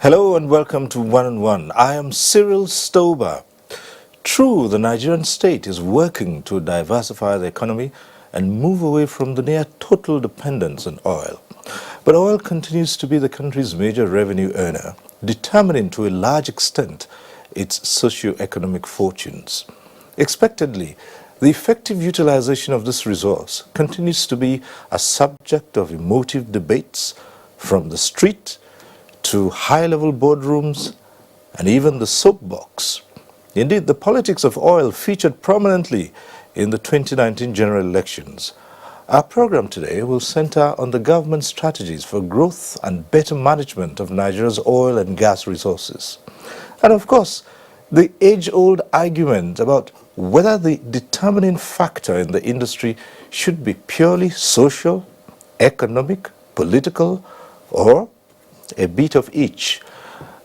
Hello and welcome to One on One. I am Cyril Stober. True, the Nigerian state is working to diversify the economy and move away from the near total dependence on oil. But oil continues to be the country's major revenue earner, determining to a large extent its socio-economic fortunes. Expectedly, the effective utilization of this resource continues to be a subject of emotive debates from the street to high-level boardrooms and even the soapbox. Indeed, the politics of oil featured prominently in the 2019 general elections. Our program today will center on the government strategies for growth and better management of Nigeria's oil and gas resources. And of course, the age-old argument about whether the determining factor in the industry should be purely social, economic, political, or a bit of each.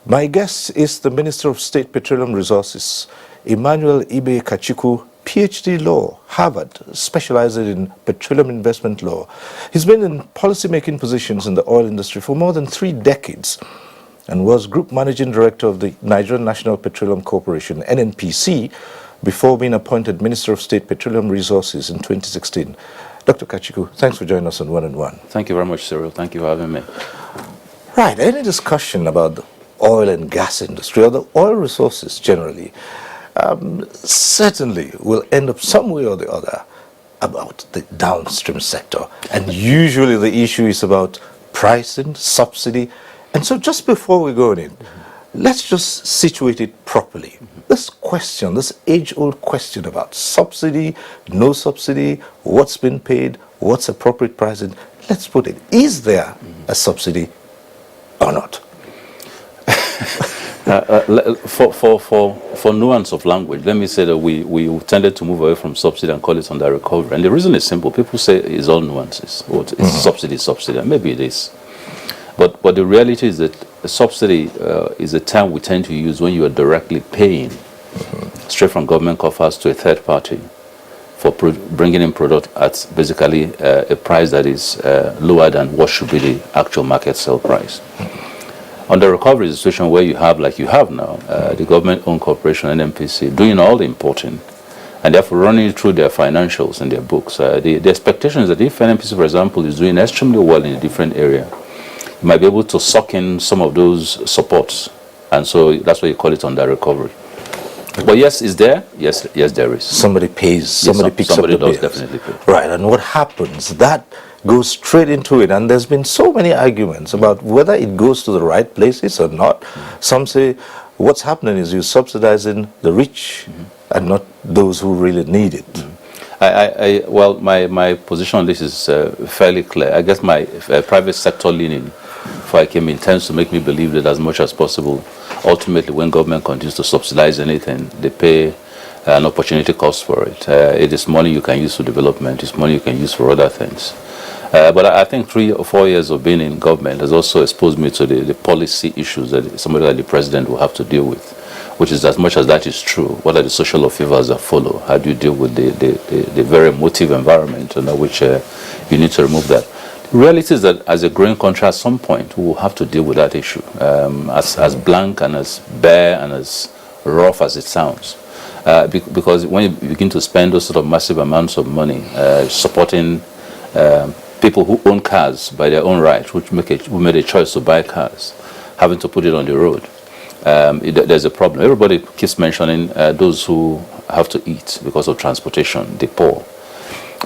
My guest is the Minister of State Petroleum Resources, Emmanuel Ibekachikwu, PhD Law, Harvard, specializing in petroleum investment law. He's been in policy-making positions in the oil industry for more than 3 decades and was Group Managing Director of the Nigerian National Petroleum Corporation, NNPC, before being appointed Minister of State Petroleum Resources in 2016. Dr. Kachikwu, thanks for joining us on One on One. Thank you very much, Cyril. Thank you for having me. Right, any discussion about the oil and gas industry, or the oil resources generally, certainly will end up some way or the other about the downstream sector. And usually the issue is about pricing, subsidy. And so just before we go in, let's just situate it properly. This question, this age-old question about subsidy, no subsidy, what's been paid, what's appropriate pricing, let's put it, is there a subsidy or not? For nuance of language, let me say that we tended to move away from subsidy and call it under recovery. And the reason is simple. People say it's all nuances. It's subsidy, and maybe it is. But the reality is that a subsidy is a term we tend to use when you are directly paying straight from government coffers to a third party for bringing in product at basically a price that is lower than what should be the actual market sale price. Under recovery is a situation where you have, like you have now, the government-owned corporation, NNPC, doing all the importing, and therefore running through their financials and their books. The expectation is that if NNPC, for example, is doing extremely well in a different area, you might be able to suck in some of those supports, and so that's why you call it under recovery. But yes, is there? Yes, there is. Somebody pays, somebody picks up the bills. Somebody does definitely pay. Right, and what happens? That goes straight into it, and there's been so many arguments about whether it goes to the right places or not. Some say what's happening is you're subsidizing the rich and not those who really need it. Well, my position on this is fairly clear. I guess my private sector leaning, before I came in, tends to make me believe that as much as possible, ultimately when government continues to subsidize anything, they pay an opportunity cost for it. It is money you can use for development, it's money you can use for other things. But I think 3 or 4 years of being in government has also exposed me to the policy issues that somebody like the president will have to deal with, which is, as much as that is true, what are the social upheavals that follow? How do you deal with the very emotive environment under which you need to remove that? The reality is that as a growing country, at some point, we will have to deal with that issue, as blank and as bare and as rough as it sounds. Because when you begin to spend those sort of massive amounts of money supporting people who own cars by their own right, who made a choice to buy cars, having to put it on the road, there's a problem. Everybody keeps mentioning those who have to eat because of transportation, the poor.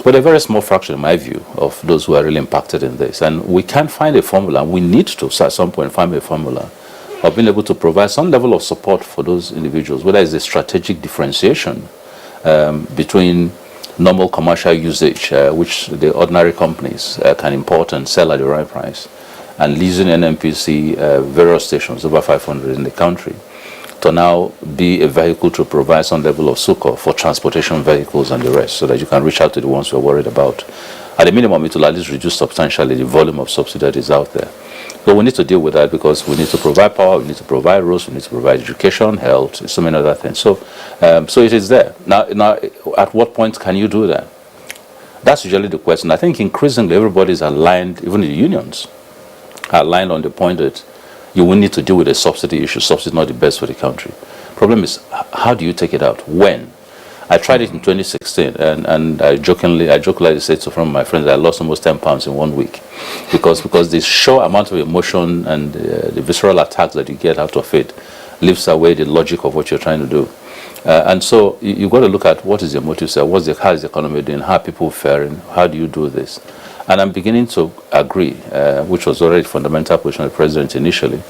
But a very small fraction, in my view, of those who are really impacted in this. And we can't find a formula. We need to, at some point, find a formula of being able to provide some level of support for those individuals, whether it's a strategic differentiation between normal commercial usage, which the ordinary companies can import and sell at the right price, and leasing NNPC various stations, over 500 in the country, to now be a vehicle to provide some level of succor for transportation vehicles and the rest, so that you can reach out to the ones we're worried about. At the minimum, it will at least reduce substantially the volume of subsidy that is out there. But we need to deal with that because we need to provide power, we need to provide roads, we need to provide education, health, so many other things. So it is there. Now, at what point can you do that? That's usually the question. I think increasingly everybody is aligned, even the unions, are aligned on the point that you will need to deal with a subsidy issue. Subsidy is not the best for the country. Problem is, how do you take it out? When? I tried it in 2016, and I jokingly said to some of my friends, I lost almost 10 pounds in 1 week, because the sheer amount of emotion and the visceral attacks that you get out of it lifts away the logic of what you're trying to do. And so you've got to look at what is your motive, sir. How is the economy doing? How are people faring? How do you do this? And I'm beginning to agree, which was already a fundamental position of the president initially,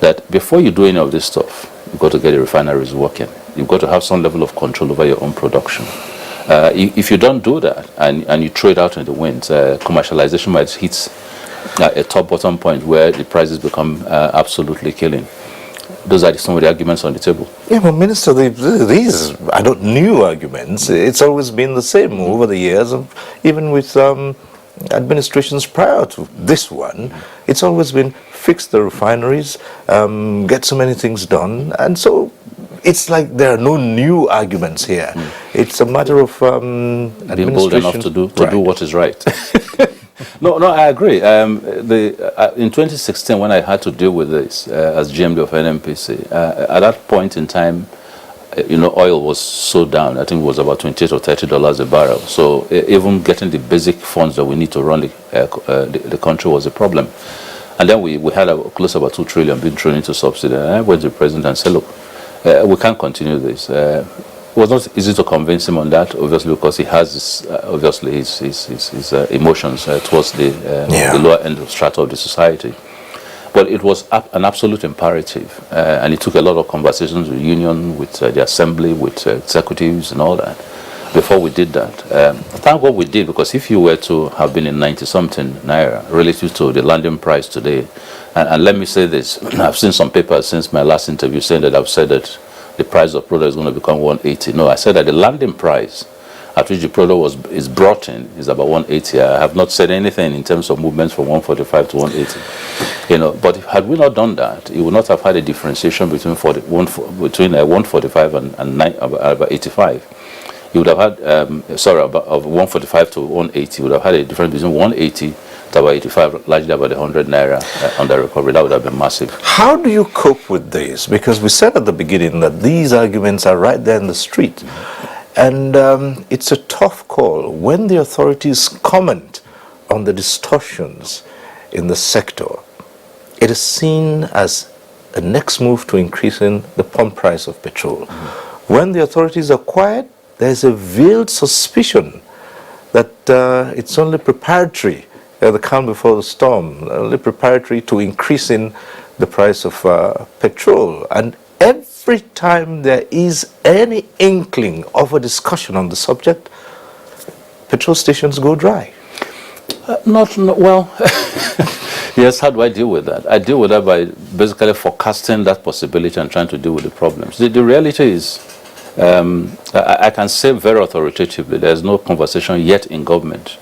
that before you do any of this stuff, you've got to get the refineries working. You've got to have some level of control over your own production. If you don't do that and you throw it out in the wind, commercialization might hit a top-bottom point where the prices become absolutely killing. Those are some of the arguments on the table. Yeah, but Minister, these are not new arguments. It's always been the same over the years, even with administrations prior to this one. It's always been fix the refineries, get so many things done, and so it's like there are no new arguments here. It's a matter of being bold enough to do what is right. No, I agree. In 2016, when I had to deal with this as GMD of NNPC, at that point in time, oil was so down. I think it was about $28 or $30 a barrel. So even getting the basic funds that we need to run the country was a problem. And then we had close to about 2 trillion being thrown into subsidy. And I went to the president and said, look, we can't continue this. It was not easy to convince him on that, obviously, because he has this, obviously his emotions towards the lower end of strata of the society. But it was an absolute imperative, and it took a lot of conversations with the union, with the assembly, with executives and all that, before we did that. Thank God we did, because if you were to have been in 90-something Naira relative to the landing price today, and let me say this, I've seen some papers since my last interview saying that I've said that the price of product is going to become 180. No, I said that the landing price at which the product is brought in is about 180. I have not said anything in terms of movements from 145 to 180. But had we not done that, you would not have had a differentiation between 145 and about 85. You would have had, of 145 to 180, you would have had a difference between 180 to about 85, largely about 100 Naira on the recovery. That would have been massive. How do you cope with this? Because we said at the beginning that these arguments are right there in the street. And it's a tough call. When the authorities comment on the distortions in the sector, it is seen as a next move to increasing the pump price of petrol. When the authorities are quiet, there's a veiled suspicion that it's only preparatory, the calm before the storm, only preparatory to increasing the price of petrol. And every time there is any inkling of a discussion on the subject, petrol stations go dry. Well, yes, how do I deal with that? I deal with that by basically forecasting that possibility and trying to deal with the problems. The reality is, I can say very authoritatively, there's no conversation yet in government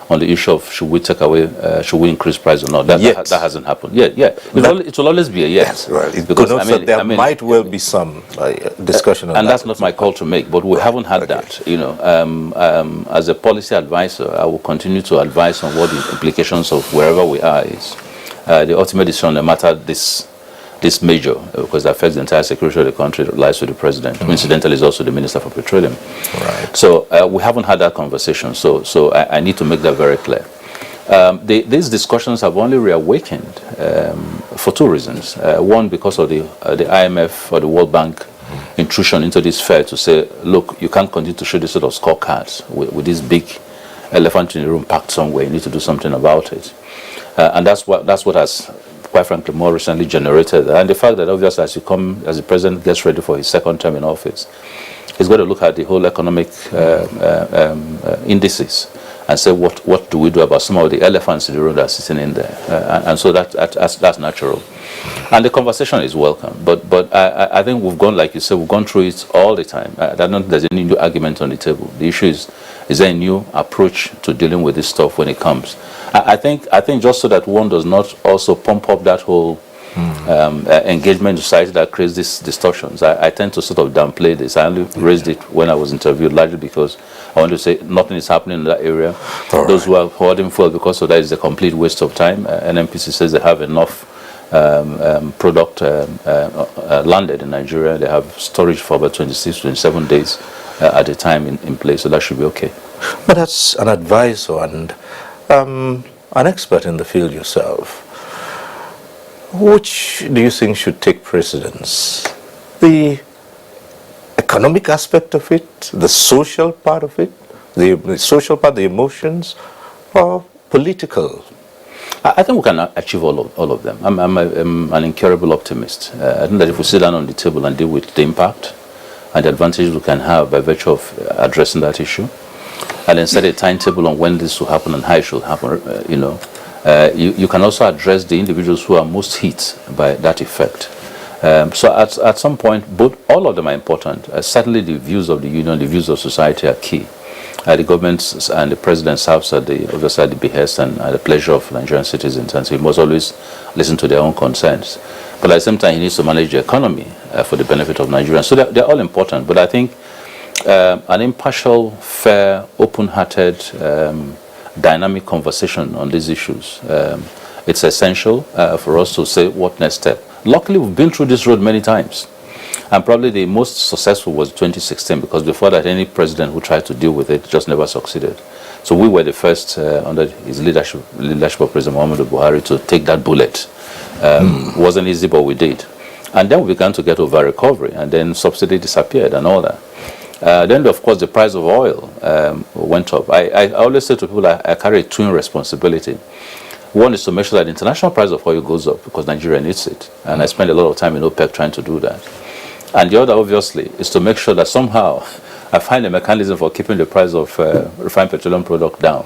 on the issue of should we take away, should we increase price or not. That hasn't happened. Yeah. It will always be a yes. Right. Because there might well be some discussion on that. And that's not my call to make, but we haven't had that. As a policy advisor, I will continue to advise on what the implications of wherever we are is. The ultimate decision, no matter this major, because it affects the entire security of the country, lies with the president, who incidentally is also the Minister for Petroleum. Right. So we haven't had that conversation, so I need to make that very clear. These discussions have only reawakened for two reasons. One, because of the IMF or the World Bank intrusion into this fair to say, look, you can't continue to show this sort of scorecards with this big elephant in the room packed somewhere. You need to do something about it. And that's what has, quite frankly, more recently generated. And the fact that obviously as the president gets ready for his second term in office, he's got to look at the whole economic indices and say what do we do about some of the elephants in the room that are sitting in there. And so that's natural. And the conversation is welcome. But I think we've gone, like you said, we've gone through it all the time. I don't think there's any new argument on the table. The issue is there a new approach to dealing with this stuff when it comes? I think just so that one does not also pump up that whole engagement in society that creates these distortions. I tend to sort of downplay this. I only raised it when I was interviewed, largely because I want to say nothing is happening in that area. Those who are hoarding fuel because of that is a complete waste of time. NNPC says they have enough product landed in Nigeria. They have storage for about 26, 27 days at a time in place, so that should be okay. But as an advisor and an expert in the field yourself, which do you think should take precedence? The economic aspect of it, the social part of it, the social part, the emotions, or political? I think we can achieve all of them. I'm an incurable optimist. I think that if we sit down on the table and deal with the impact and the advantages we can have by virtue of addressing that issue, and then set a timetable on when this will happen and how it should happen, you can also address the individuals who are most hit by that effect. So at some point, all of them are important. Certainly the views of the union, the views of society are key. The government and the president serves at obviously at the behest and at the pleasure of Nigerian citizens, and so he must always listen to their own concerns. But at the same time, he needs to manage the economy for the benefit of Nigerians. So they're all important, but I think an impartial, fair, open-hearted, dynamic conversation on these issues, it's essential for us to say what next step. Luckily, we've been through this road many times. And probably the most successful was 2016, because before that, any president who tried to deal with it just never succeeded. So we were the first, under his leadership of President Muhammadu Buhari, to take that bullet. It wasn't easy, but we did. And then we began to get over recovery, and then subsidy disappeared and all that. Then, of course, the price of oil went up. I always say to people that I carry a twin responsibility. One is to make sure that the international price of oil goes up because Nigeria needs it. And I spend a lot of time in OPEC trying to do that. And the other, obviously, is to make sure that somehow I find a mechanism for keeping the price of refined petroleum product down.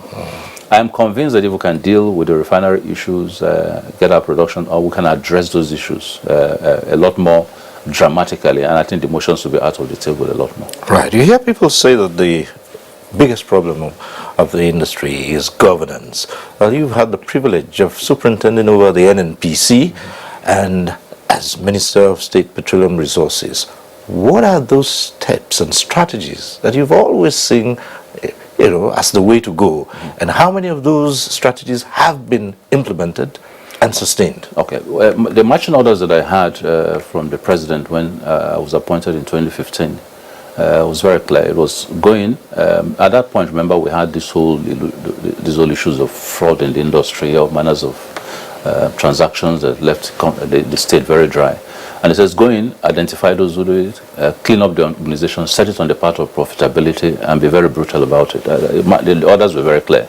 I am convinced that if we can deal with the refinery issues, get our production, or we can address those issues a lot more dramatically, and I think the motions will be out of the table a lot more. Right. You hear people say that the biggest problem of the industry is governance. Well, you've had the privilege of superintending over the NNPC and as Minister of State Petroleum Resources. What are those steps and strategies that you've always seen, as the way to go? And how many of those strategies have been implemented and sustained? Okay. Well, the marching orders that I had from the president when I was appointed in 2015 was very clear. It was going, at that point, remember, we had these whole issues of fraud in the industry, all manners of transactions that left the state very dry. And it says, go in, identify those who do it, clean up the organization, set it on the path of profitability, and be very brutal about it. The orders were very clear.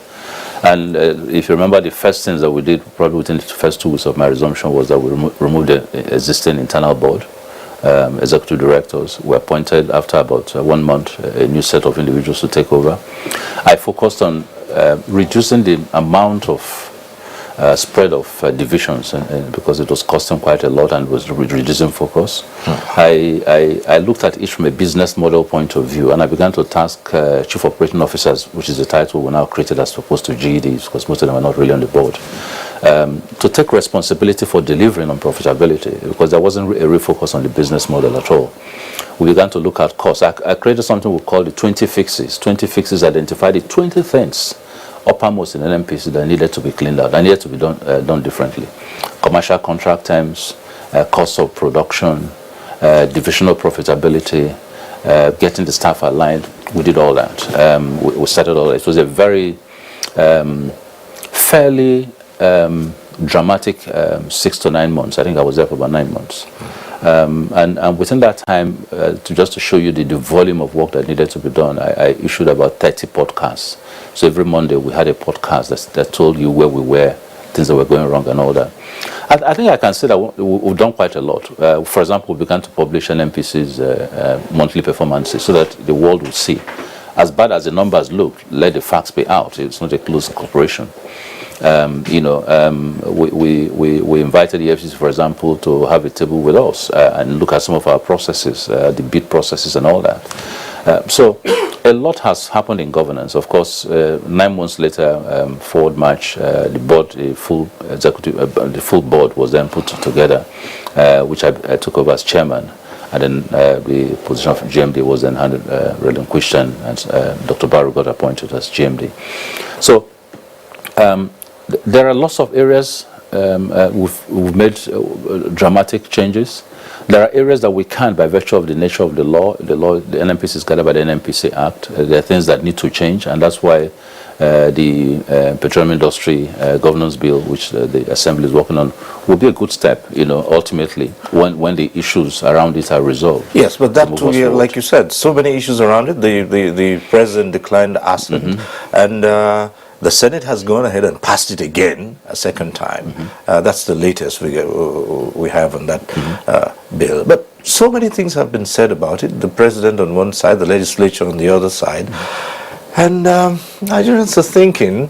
And if you remember, the first things that we did, probably within the first 2 weeks of my resumption, was that we removed the existing internal board. Executive directors were appointed after about 1 month, a new set of individuals to take over. I focused on reducing the amount of spread of divisions, and because it was costing quite a lot and was reducing focus. I looked at each from a business model point of view, and I began to task chief operating officers, which is the title we now created as opposed to GEDs, because most of them are not really on the board, to take responsibility for delivering on profitability, because there wasn't a real focus on the business model at all. We began to look at costs. I created something we call the 20 fixes. 20 fixes identified the 20 things uppermost in NNPC that needed to be cleaned out, and needed to be done differently. Commercial contract terms, cost of production, divisional profitability, getting the staff aligned. We did all that. We started all that. It was a very fairly dramatic 6 to 9 months. I think I was there for about 9 months. And within that time, just to show you the volume of work that needed to be done, I issued about 30 podcasts. So every Monday we had a podcast that told you where we were, things that were going wrong and all that. I think I can say that we've done quite a lot. For example, we began to publish NNPC's monthly performances so that the world would see. As bad as the numbers look, let the facts be out. It's not a closed corporation. We invited the FCC, for example, to have a table with us and look at some of our processes, the bid processes and all that. So a lot has happened in governance. Of course, 9 months later, forward March, the full board was then put together, which I took over as chairman. And then the position of GMD was then relinquished, and Dr. Baru got appointed as GMD. So there are lots of areas we've made dramatic changes. There are areas that we can, by virtue of the nature of the law, the NNPC is guided by the NNPC Act. There are things that need to change, and that's why the petroleum industry governance bill, which the Assembly is working on, will be a good step, ultimately, when the issues around it are resolved. Yes, but that too, like you said, so many issues around it. The president declined the assent, and the Senate has gone ahead and passed it again a second time. That's the latest we have on that bill. But so many things have been said about it. The president on one side, the legislature on the other side. And Nigerians are thinking,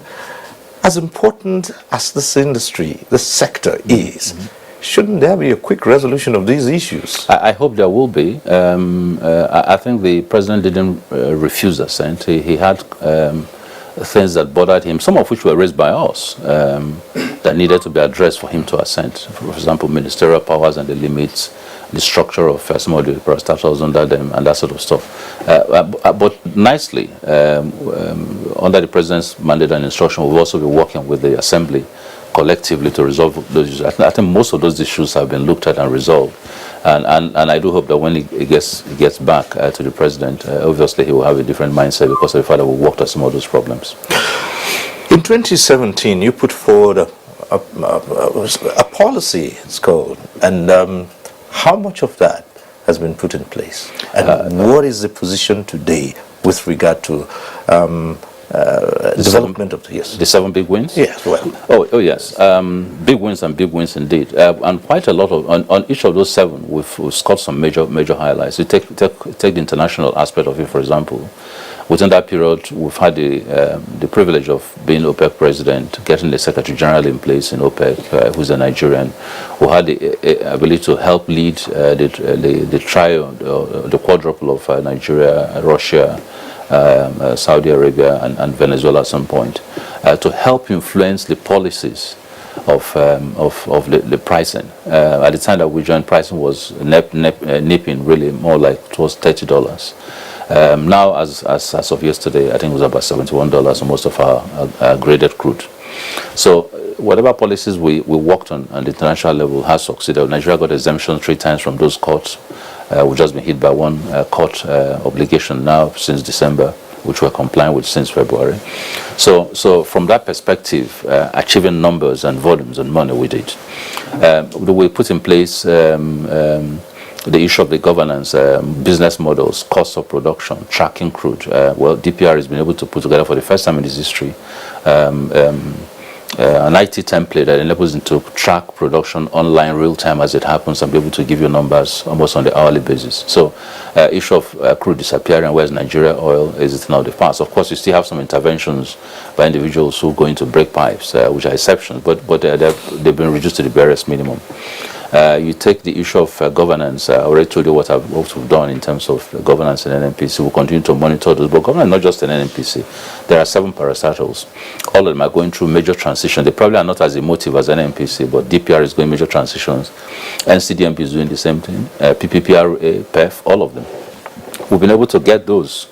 as important as this industry, this sector is, shouldn't there be a quick resolution of these issues? I hope there will be. I think the president didn't refuse assent. He had things that bothered him, some of which were raised by us, that needed to be addressed for him to assent. For example, ministerial powers and the limits, the structure of some of the parastatals under them, and that sort of stuff. But nicely, under the president's mandate and instruction, we'll also be working with the Assembly collectively to resolve those issues. I think most of those issues have been looked at and resolved. And I do hope that when he gets back to the president, obviously he will have a different mindset because of the fact that we worked at some of those problems. In 2017, you put forward a policy, it's called, and how much of that has been put in place? And what is the position today with regard to development of the 7 big wins? Yes, well. Oh yes, big wins and big wins indeed, and quite a lot of on each of those 7. We've scored some major highlights. You take the international aspect of it, for example. Within that period, we've had the privilege of being OPEC president, getting the Secretary General in place in OPEC, who's a Nigerian, who had the ability to help lead the trio, the quadruple of Nigeria, Russia, Saudi Arabia, and Venezuela at some point, to help influence the policies of the pricing. At the time that we joined, pricing was nipping really more like towards $30. Now, as of yesterday, I think it was about $71 on most of our graded crude. So whatever policies we worked on the international level has succeeded. Nigeria got exemption 3 times from those courts. We've just been hit by one court obligation now since December, which we're complying with since February. So from that perspective, achieving numbers and volumes and money we did. We put in place the issue of the governance, business models, cost of production, tracking crude. Well, DPR has been able to put together for the first time in its history an IT template that enables it to track production online real time as it happens and be able to give you numbers almost on the hourly basis. So issue of crude disappearing, whereas Nigeria oil is now the past. Of course, you still have some interventions by individuals who go into break pipes, which are exceptions, but they've been reduced to the barest minimum. You take the issue of governance. I already told you what we've done in terms of governance in NNPC. We'll continue to monitor those, but governance not just in NNPC. There are 7 parastatals. All of them are going through major transition. They probably are not as emotive as NNPC, but DPR is going major transitions. NCDMP is doing the same thing. PPPR, PEF, all of them. We've been able to get those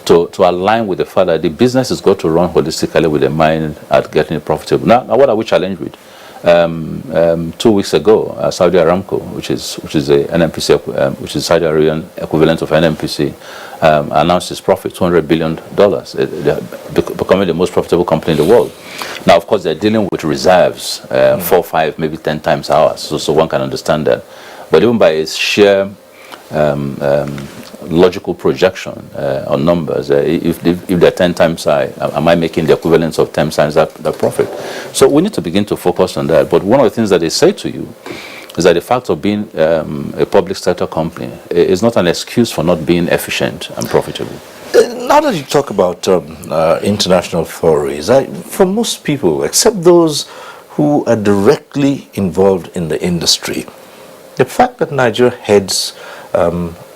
to align with the fact that the business has got to run holistically with a mind at getting it profitable. Now what are we challenged with? 2 weeks ago, Saudi Aramco, which is the NNPC, which is Saudi Arabian equivalent of NNPC, announced its profit, $200 billion, becoming the most profitable company in the world. Now, of course, they're dealing with reserves, 4, 5, maybe 10 times ours, so one can understand that. But even by its sheer logical projection on numbers, if they're 10 times high, am I making the equivalence of 10 times that profit? So we need to begin to focus on that. But one of the things that they say to you is that the fact of being a public sector company is not an excuse for not being efficient and profitable. Now that you talk about international forays, for most people, except those who are directly involved in the industry, the fact that Nigeria heads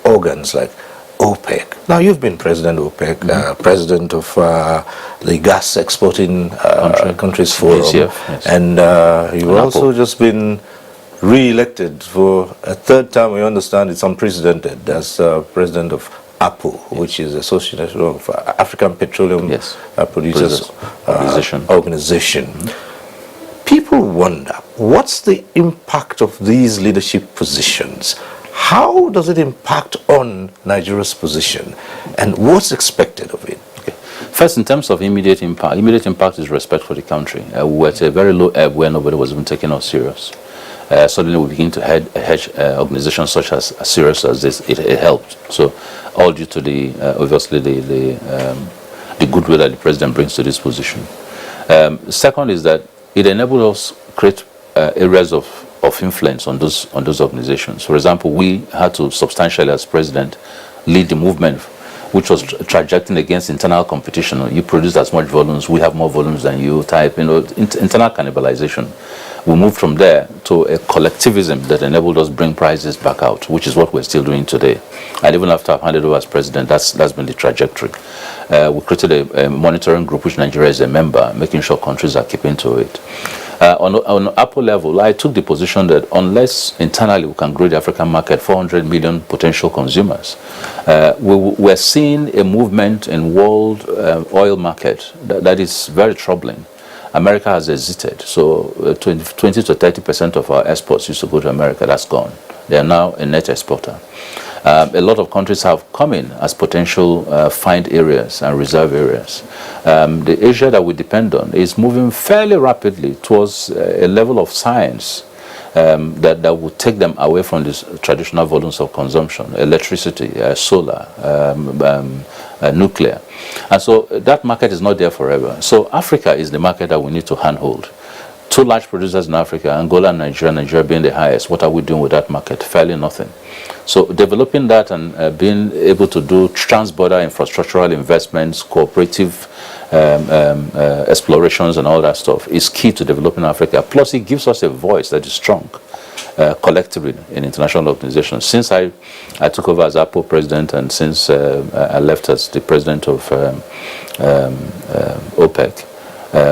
organs like OPEC. Now, you've been president of OPEC, president of the gas exporting countries forum, yes. And you've also just been re-elected for a 3rd time. We understand it's unprecedented as president of APO, which is Association of African Petroleum Producers Organization. People people wonder, what's the impact of these leadership positions? How does it impact on Nigeria's position, and what's expected of it? Okay. First, in terms of immediate impact is respect for the country. We were at a very low ebb where nobody was even taking us serious. Suddenly we begin to hedge organizations such as serious as this. It helped. So, all due to the obviously the goodwill that the president brings to this position. Second is that it enabled us create areas of influence on those organizations. For example, we had to substantially, as president, lead the movement, which was trajecting against internal competition. You produce as much volumes, we have more volumes than you. Internal cannibalization. We moved from there to a collectivism that enabled us bring prices back out, which is what we're still doing today. And even after I've handed over as president, that's been the trajectory. We created a monitoring group, which Nigeria is a member, making sure countries are keeping to it. On Apple level, I took the position that unless internally we can grow the African market, 400 million potential consumers, we're seeing a movement in world oil market that is very troubling. America has exited, so 20 to 30% of our exports used to go to America. That's gone. They are now a net exporter. A lot of countries have come in as potential find areas and reserve areas. The Asia that we depend on is moving fairly rapidly towards a level of science that would take them away from these traditional volumes of consumption, electricity, solar, nuclear. And so that market is not there forever. So Africa is the market that we need to handhold. Two large producers in Africa, Angola and Nigeria being the highest. What are we doing with that market? Fairly nothing. So developing that and being able to do trans-border infrastructural investments, cooperative explorations and all that stuff is key to developing Africa. Plus, it gives us a voice that is strong collectively in international organizations. Since I took over as Apple president and since I left as the president of OPEC,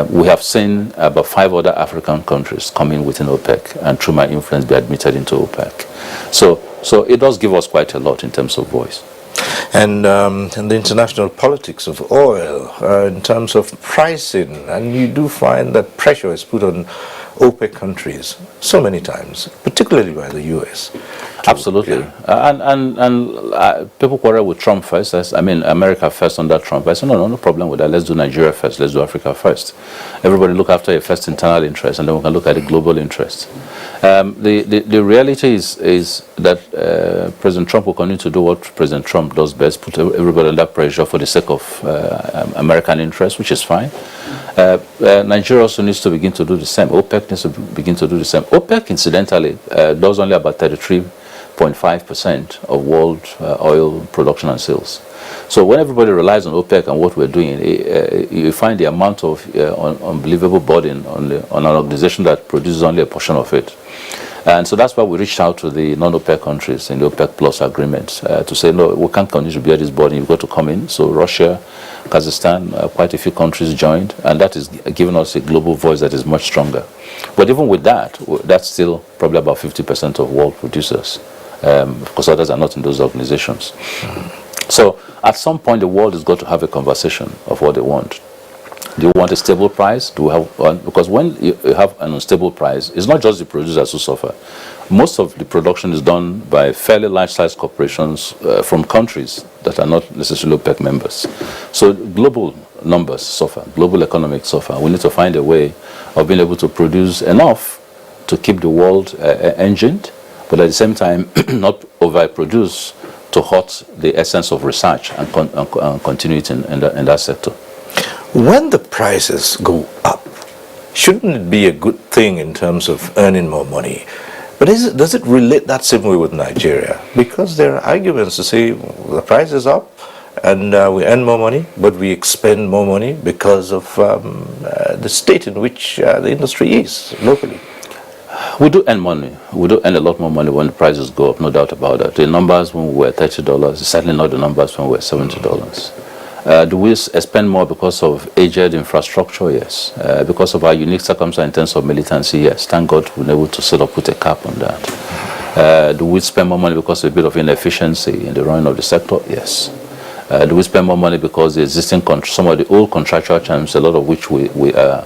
we have seen about 5 other African countries come in within OPEC and through my influence be admitted into OPEC. So it does give us quite a lot in terms of voice. And the international politics of oil, in terms of pricing, and you do find that pressure is put on OPEC countries so many times, particularly by the US. Absolutely. Yeah. And people quarrel with Trump first. America first under Trump. I said, no problem with that. Let's do Nigeria first. Let's do Africa first. Everybody look after a first internal interest, and then we can look at the global interest. The reality is that President Trump will continue to do what President Trump does best, put everybody under pressure for the sake of American interest, which is fine. Nigeria also needs to begin to do the same. OPEC needs to begin to do the same. OPEC, incidentally, does only about 33.5% of world oil production and sales. So when everybody relies on OPEC and what we're doing, you find the amount of unbelievable burden on an organization that produces only a portion of it. And so that's why we reached out to the non-OPEC countries in the OPEC Plus agreement to say, no, we can't continue to bear this burden. You've got to come in. So Russia, Kazakhstan, quite a few countries joined, and that is giving us a global voice that is much stronger. But even with that, that's still probably about 50% of world producers, because others are not in those organizations. So at some point, the world has got to have a conversation of what they want. Do you want a stable price? Do we have one? Because when you have an unstable price, it's not just the producers who suffer. Most of the production is done by fairly large-sized corporations from countries that are not necessarily OPEC members. So global numbers suffer, global economics suffer. We need to find a way of being able to produce enough to keep the world engined, but at the same time not overproduce to hurt the essence of research and continuity in that sector. When the prices go up, shouldn't it be a good thing in terms of earning more money? But does it relate that same way with Nigeria? Because there are arguments to say the price is up and we earn more money, but we expend more money because of the state in which the industry is locally. We do earn money. We do earn a lot more money when the prices go up, no doubt about that. The numbers when we were $30 is certainly not the numbers when we were $70. Do we spend more because of aged infrastructure? Yes. Because of our unique circumstance in terms of militancy? Yes. Thank God we're able to sort of put a cap on that. Do we spend more money because of a bit of inefficiency in the running of the sector? Yes. Do we spend more money because the existing some of the old contractual terms, a lot of which we are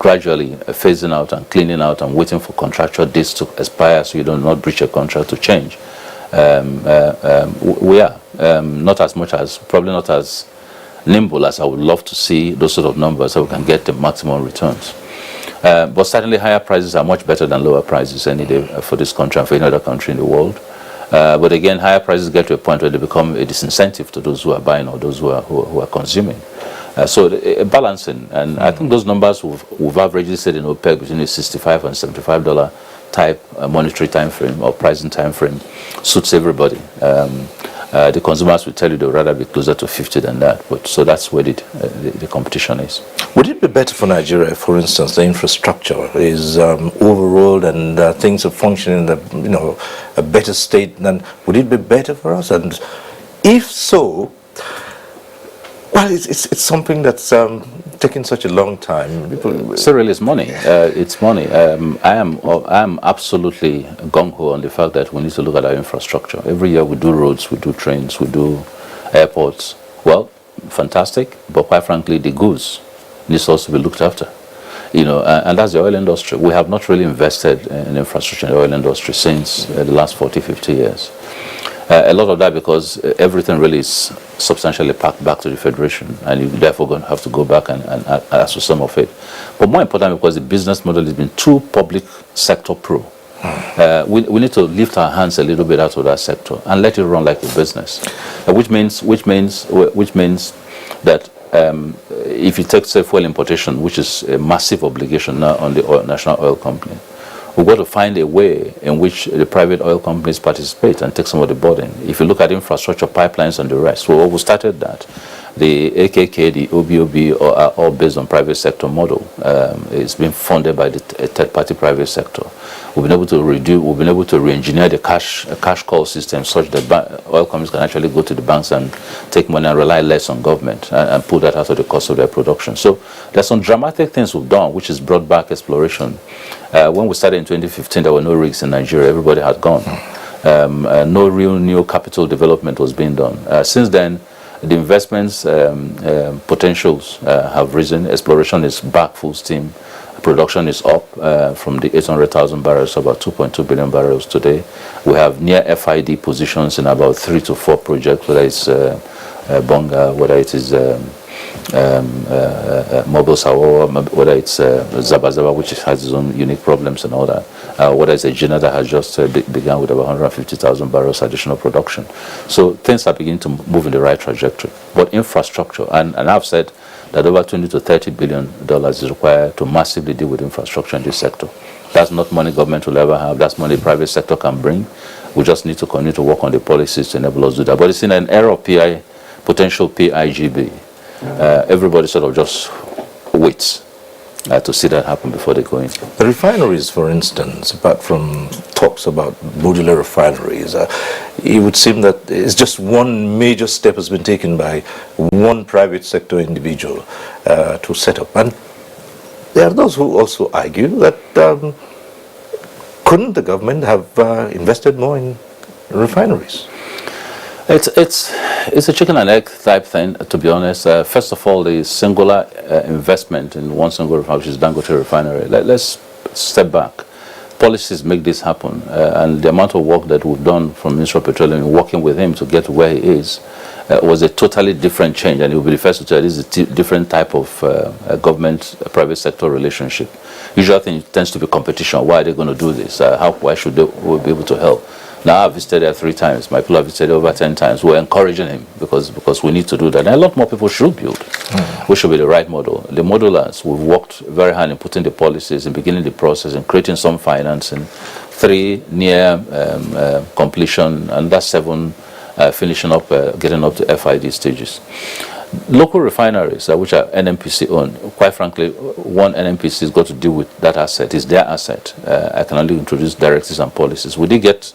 gradually phasing out and cleaning out and waiting for contractual dates to expire so you do not breach a contract to change. We are not as much as, probably not as nimble as I would love to see those sort of numbers so we can get the maximum returns. But certainly higher prices are much better than lower prices any day for this country and for any other country in the world. But again, higher prices get to a point where they become a disincentive to those who are buying or those who are consuming. So balancing, and I think those numbers we've averagely said in OPEC between the $65 and $75 type monetary time frame or pricing time frame suits everybody. The consumers will tell you they'd rather be closer to 50 than that, but so that's where the competition is. Would it be better for Nigeria, for instance, the infrastructure is overhauled and things are functioning in a better state? Then would it be better for us? And if so, well, it's something that's taking such a long time. Cyril, it's money. It's money. I am absolutely gung-ho on the fact that we need to look at our infrastructure. Every year we do roads, we do trains, we do airports. Well, fantastic, but quite frankly, the goods needs also to be looked after. And that's the oil industry. We have not really invested in infrastructure in the oil industry since the last 40, 50 years. A lot of that because everything really is substantially packed back to the Federation, and you're therefore going to have to go back and ask for some of it. But more important, because the business model has been too public sector pro. We need to lift our hands a little bit out of that sector and let it run like a business, which means that if you take, say, fuel importation, which is a massive obligation now on the national oil company, we've got to find a way in which the private oil companies participate and take some of the burden. If you look at infrastructure, pipelines, and the rest, we started that. The AKK, the OBOB are all based on private sector model. It's been funded by the third-party private sector. We've been able to re-engineer the cash call system such that oil companies can actually go to the banks and take money and rely less on government and pull that out of the cost of their production. So there's some dramatic things we've done, which is brought back exploration. When we started in 2015, there were no rigs in Nigeria. Everybody had gone. No real new capital development was being done. Since then, the investments potentials have risen. Exploration is back full steam. Production is up from the 800,000 barrels to about 2.2 billion barrels today. We have near FID positions in about 3 to 4 projects, whether it's Bonga, whether it is Mobile Sawawa, whether it's Zabazaba, which has its own unique problems and all that, whether it's a Gina that has just begun with about 150,000 barrels additional production. So things are beginning to move in the right trajectory. But infrastructure, and I've said that over $20 to $30 billion is required to massively deal with infrastructure in this sector. That's not money government will ever have. That's money private sector can bring. We just need to continue to work on the policies to enable us to do that. But it's in an era of potential PIGB. Everybody sort of just waits to see that happen before they go in. The refineries, for instance, apart from talks about modular refineries, it would seem that it's just one major step has been taken by one private sector individual to set up. And there are those who also argue that couldn't the government have invested more in refineries? It's a chicken and egg type thing, to be honest. First of all, the singular investment in one single refinery, which is Dangote refinery. Let's step back. Policies make this happen, and the amount of work that we've done from Minister of Petroleum, working with him to get to where he is, was a totally different change, and he will be the first to tell you this is a different type of government-private sector relationship. Usually, it tends to be competition. Why are they going to do this? Why should they be able to help? Now I've visited there 3 times. My people have visited over 10 times. We're encouraging him because we need to do that. And a lot more people should build. We should be the right model. The modulars, we've worked very hard in putting the policies, in beginning the process, and creating some financing. 3 near completion, and that's 7 finishing up, getting up to FID stages. Local refineries, which are NNPC owned, quite frankly, one NNPC has got to deal with that asset. It's their asset. I can only introduce directives and policies. We did get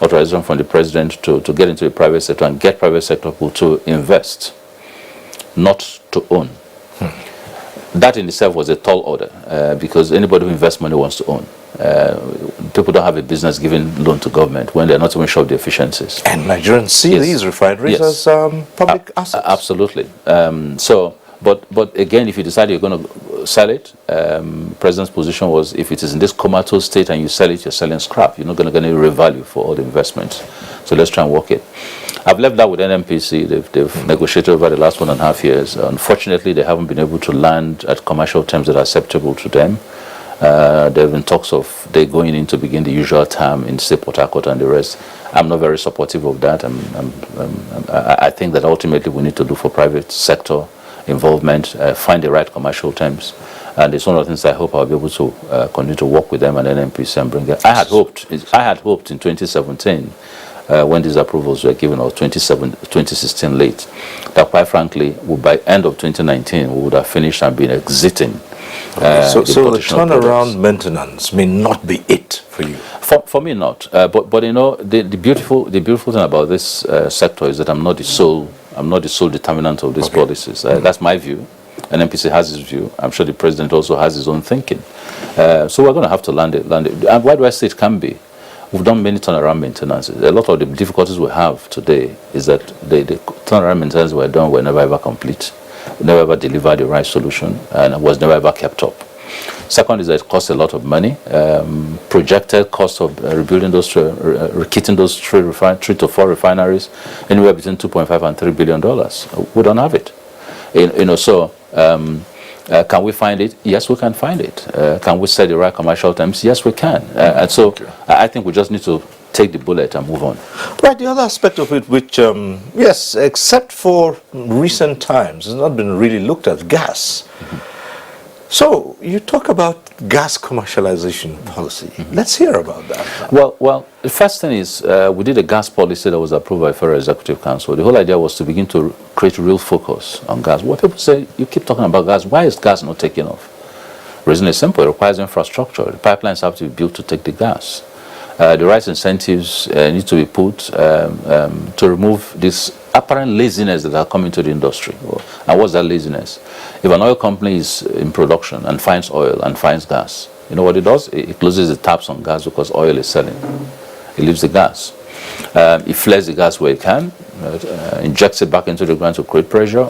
authorization from the president to get into the private sector and get private sector people to invest, not to own. That in itself was a tall order because anybody who invests money wants to own. People don't have a business giving loan to government when they're not even sure of the efficiencies. And Nigerians see these refineries as public assets. Absolutely. So But again, if you decide you're going to sell it, President's position was if it is in this comatose state and you sell it, you're selling scrap. You're not going to get any real value for all the investments. So let's try and work it. I've left that with NNPC. They've negotiated over the last 1.5 years. Unfortunately, they haven't been able to land at commercial terms that are acceptable to them. There have been talks of they going in to begin the usual term in, say, Port Harcourt and the rest. I'm not very supportive of that. I think that ultimately we need to look for private sector involvement, find the right commercial terms. And it's one of the things I hope I'll be able to continue to work with them and NNPC and bring it. I had hoped in 2017, when these approvals were given, or 2016 late, that quite frankly, by end of 2019, we would have finished and been exiting. So the turnaround maintenance may not be it for you. For me, not. But you know, the beautiful thing about this sector is that I'm not the sole determinant of these policies. That's my view. NNPC has his view. I'm sure the president also has his own thinking. So we're going to have to land it. And why do I say it can be? We've done many turnaround maintenances. A lot of the difficulties we have today is that the turnaround maintenance were done were never ever complete, never ever delivered the right solution, and was never ever kept up. Second is that it costs a lot of money. Projected cost of rebuilding those, rekitting those 3 to 4 refineries, anywhere between $2.5 and $3 billion. We don't have it. Can we find it? Yes, we can find it. Can we set the right commercial terms? Yes, we can. And so I think we just need to take the bullet and move on. Right, the other aspect of it which, yes, except for recent times, has not been really looked at, gas. So you talk about gas commercialization policy. Let's hear about that. Well, the first thing is we did a gas policy that was approved by Federal Executive Council. The whole idea was to begin to create real focus on gas. What people say, you keep talking about gas, why is gas not taking off? The reason is simple, it requires infrastructure. The pipelines have to be built to take the gas. The right incentives need to be put to remove this apparent laziness that are coming to the industry. And what's that laziness? If an oil company is in production and finds oil and finds gas, you know what it does? It closes the taps on gas because oil is selling. It leaves the gas. It flares the gas where it can, injects it back into the ground to create pressure,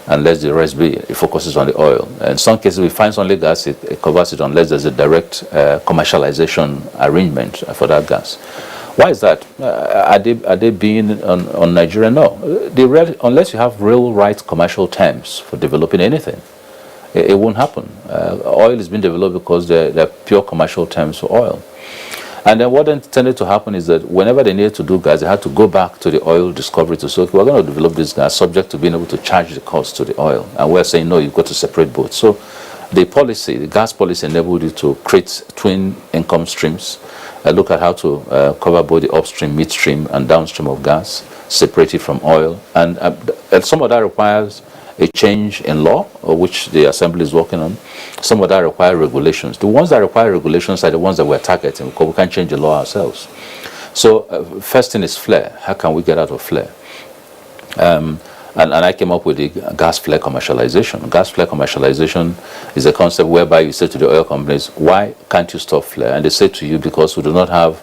and lets the rest be. It focuses on the oil. In some cases, we find only gas, it covers it unless there's a direct commercialization arrangement for that gas. Why is that? Are they being on Nigeria? No. Unless you have real right commercial terms for developing anything, it won't happen. Oil is being developed because they're pure commercial terms for oil. And then what then tended to happen is that whenever they needed to do gas, they had to go back to the oil discovery to say, okay, we're going to develop this gas subject to being able to charge the cost to the oil. And we're saying, no, you've got to separate both. So the gas policy enabled you to create twin income streams, look at how to cover both the upstream, midstream, and downstream of gas, separate it from oil. And some of that requires a change in law, which the Assembly is working on. Some of that require regulations. The ones that require regulations are the ones that we're targeting, because we can't change the law ourselves. So first thing is flare. How can we get out of flare? And I came up with the gas flare commercialization. Gas flare commercialization is a concept whereby you say to the oil companies, why can't you stop flare? And they say to you, because we do not have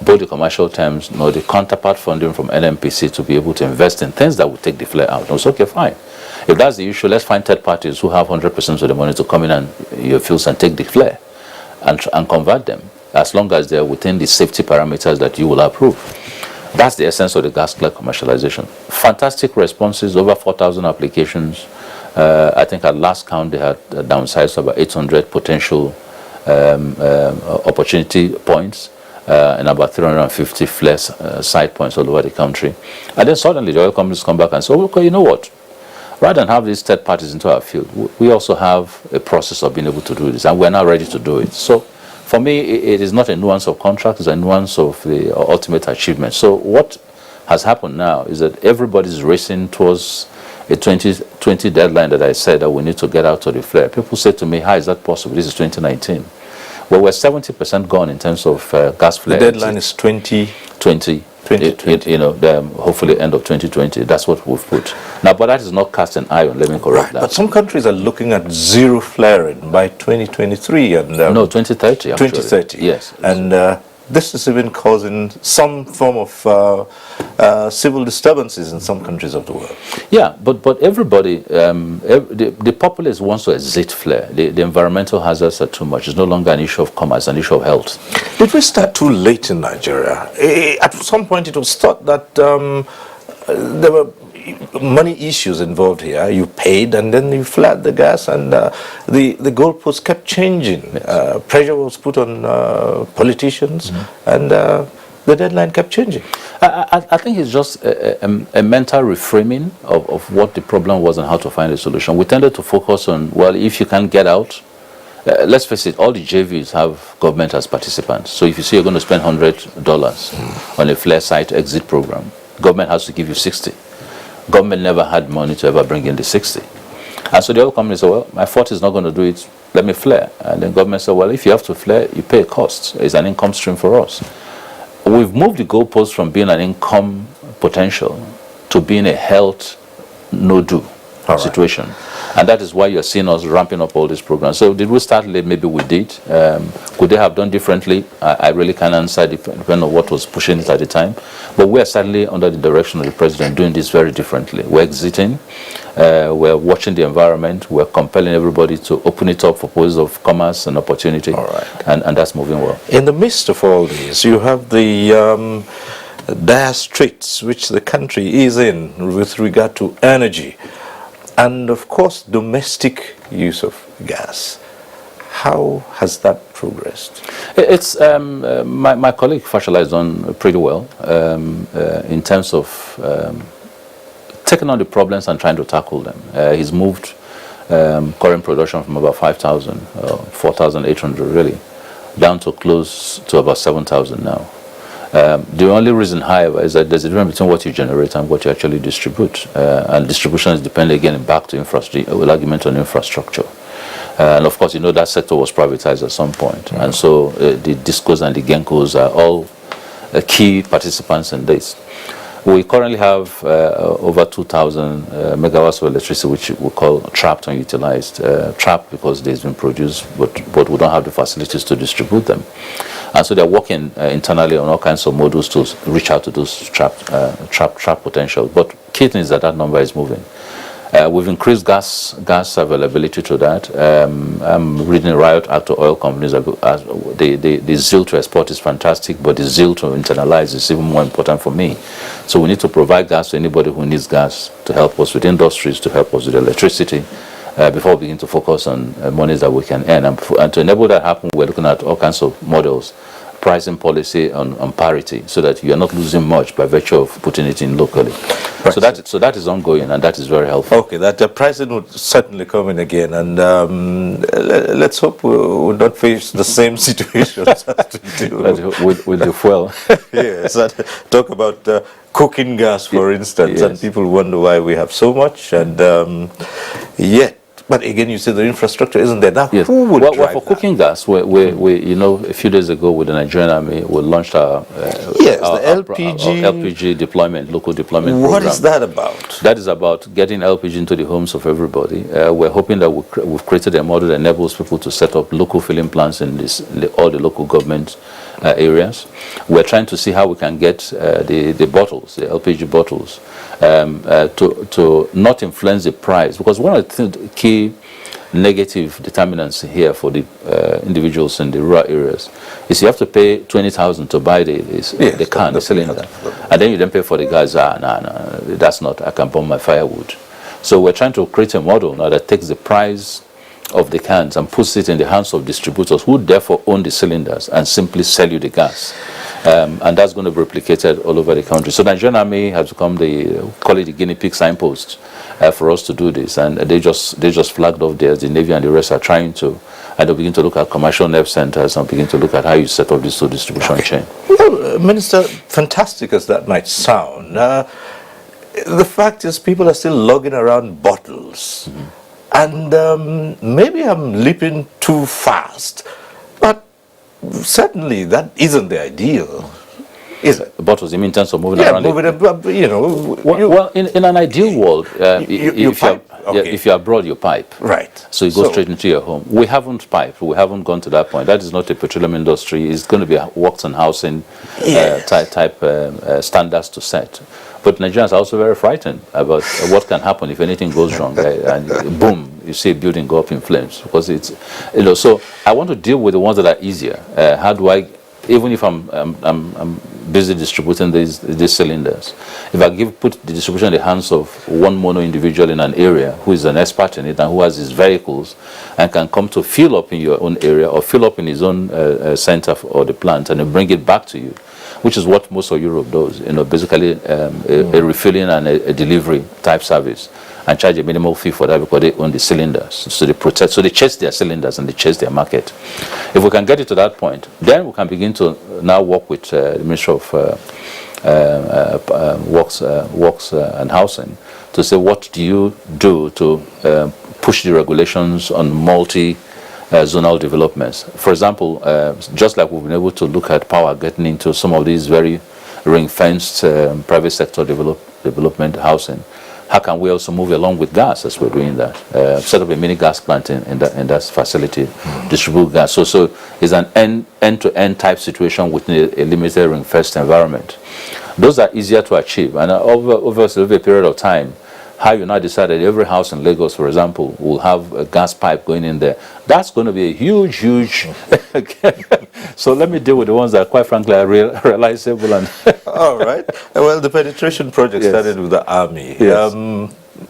both the commercial terms nor the counterpart funding from NNPC to be able to invest in things that would take the flare out. And it's okay, fine. If that's the issue, let's find third parties who have 100% of the money to come in and your fields and take the flare and convert them, as long as they're within the safety parameters that you will approve. That's the essence of the gas flare commercialization. Fantastic responses, over 4,000 applications. I think at last count they had downsized about 800 potential opportunity points and about 350 flare site points all over the country. And then suddenly the oil companies come back and say, okay, you know what? Rather than have these third parties into our field, we also have a process of being able to do this, and we're now ready to do it. So for me, it is not a nuance of contract, it's a nuance of the ultimate achievement. So what has happened now is that everybody's racing towards a 2020 deadline that I said that we need to get out of the flare. People say to me, how is that possible? This is 2019. Well, we're 70% gone in terms of gas flare. The deadline is 2020. Hopefully end of 2020. That's what we've put. Now, but that is not cast in iron. Let me correct that. But some countries are looking at zero flaring by 2023 and no, 2030. Actually. 2030. Yes. And this is even causing some form of civil disturbances in some countries of the world. Yeah, but everybody, the populace wants to exit flare. The environmental hazards are too much. It's no longer an issue of commerce, an issue of health. Did we start too late in Nigeria? At some point it was thought that there were money issues involved here. You paid and then you flared the gas, and the goalposts kept changing. Yes. Pressure was put on politicians, and the deadline kept changing. I think it's just a mental reframing of what the problem was and how to find a solution. We tended to focus on, well, if you can't get out, let's face it, all the JVs have government as participants. So if you say you're going to spend $100 on a flare site exit program, government has to give you 60. Government never had money to ever bring in the 60. And so the other company said, well, my fault is not going to do it, let me flare. And then government said, well, if you have to flare, you pay a cost. It's an income stream for us. We've moved the goalpost from being an income potential to being a health no-do situation. And that is why you're seeing us ramping up all these programs. So did we start late? Maybe we did. Could they have done differently? I really can't answer, depending on what was pushing it at the time. But we're certainly under the direction of the president doing this very differently. We're exiting. We're watching the environment. We're compelling everybody to open it up for poses of commerce and opportunity. And that's moving well. In the midst of all this, you have the dire straits which the country is in with regard to energy. And of course, domestic use of gas. How has that progressed? It's my colleague Fashola has done pretty well in terms of taking on the problems and trying to tackle them. He's moved current production from about 5,000, 4,800 really, down to close to about 7,000 now. The only reason, however, is that there's a difference between what you generate and what you actually distribute. And distribution is dependent, again, back to infrastructure, with argument on infrastructure. And of course, you know, that sector was privatized at some point. And so the DISCOs and the GENCOs are all key participants in this. We currently have over 2,000 megawatts of electricity, which we call trapped and utilized. Trapped because they've been produced, but we don't have the facilities to distribute them. And so they're working internally on all kinds of models to reach out to those trapped potential. But key thing is that that number is moving. We've increased gas availability to that. I'm reading a riot act to oil companies. The zeal to export is fantastic, but the zeal to internalize is even more important for me. So we need to provide gas to anybody who needs gas to help us with industries, to help us with electricity, before we begin to focus on monies that we can earn. And to enable that to happen, we're looking at all kinds of models, pricing policy on parity, so that you are not losing much by virtue of putting it in locally. Right. So that is ongoing, and that is very helpful. Okay, that pricing would certainly come in again, and let's hope we will not face the same situations as to do with the fuel. Yes, talk about cooking gas, for instance, yes. And people wonder why we have so much, and yet. But again, you said the infrastructure isn't there. Now, yes. Who would drive for that? cooking gas, we you know, a few days ago with the Nigerian Army, we launched our LPG deployment, local deployment program. What is that about? That is about getting LPG into the homes of everybody. We're hoping that we've created a model that enables people to set up local filling plants in all the local government areas. We're trying to see how we can get the bottles, the LPG bottles, to not influence the price, because one of the key negative determinants here for the individuals in the rural areas is you have to pay 20,000 to buy the can, the cylinder, and then you then pay for the gas. No, that's not. I can burn my firewood. So we're trying to create a model now that takes the price of the cans and puts it in the hands of distributors who therefore own the cylinders and simply sell you the gas. And that's going to be replicated all over the country. So Nigerian Army has become call it the guinea pig signpost for us to do this. And they just flagged off there. The Navy and the rest are trying to, and they'll begin to look at commercial nerve centers and begin to look at how you set up this distribution chain. Well, Minister, fantastic as that might sound, the fact is people are still lugging around bottles. And maybe I'm leaping too fast, but certainly that isn't the ideal. Is it? Bottles, you mean in terms of moving Yeah, around? you know. Well, in an ideal world, if you're abroad, you pipe. Right. So you go straight into your home. We haven't piped. We haven't gone to that point. That is not a petroleum industry. It's going to be works and housing type standards to set. But Nigerians are also very frightened about what can happen if anything goes wrong, and boom, you see a building go up in flames. Because it's, so I want to deal with the ones that are easier. How do I, even if I'm busy distributing these cylinders, if I put the distribution in the hands of one mono individual in an area who is an expert in it and who has his vehicles and can come to fill up in your own area or fill up in his own center or the plant and bring it back to you, which is what most of Europe does, basically a refilling and a delivery type service, and charge a minimal fee for that because they own the cylinders. So they chase their cylinders and they chase their market. If we can get it to that point, then we can begin to now work with the Ministry of Works and Housing to say, what do you do to push the regulations on zonal developments. For example, just like we've been able to look at power getting into some of these very ring-fenced private sector development housing, how can we also move along with gas as we're doing that? Set up a mini gas plant in that facility, distribute gas. So it's an end-to-end type situation within a limited ring-fenced environment. Those are easier to achieve, and over a period of time, how you now decide that every house in Lagos, for example, will have a gas pipe going in there. That's going to be a huge. So let me deal with the ones that, quite frankly, are realizable. And all right. Well, the penetration project started with the army. Yes.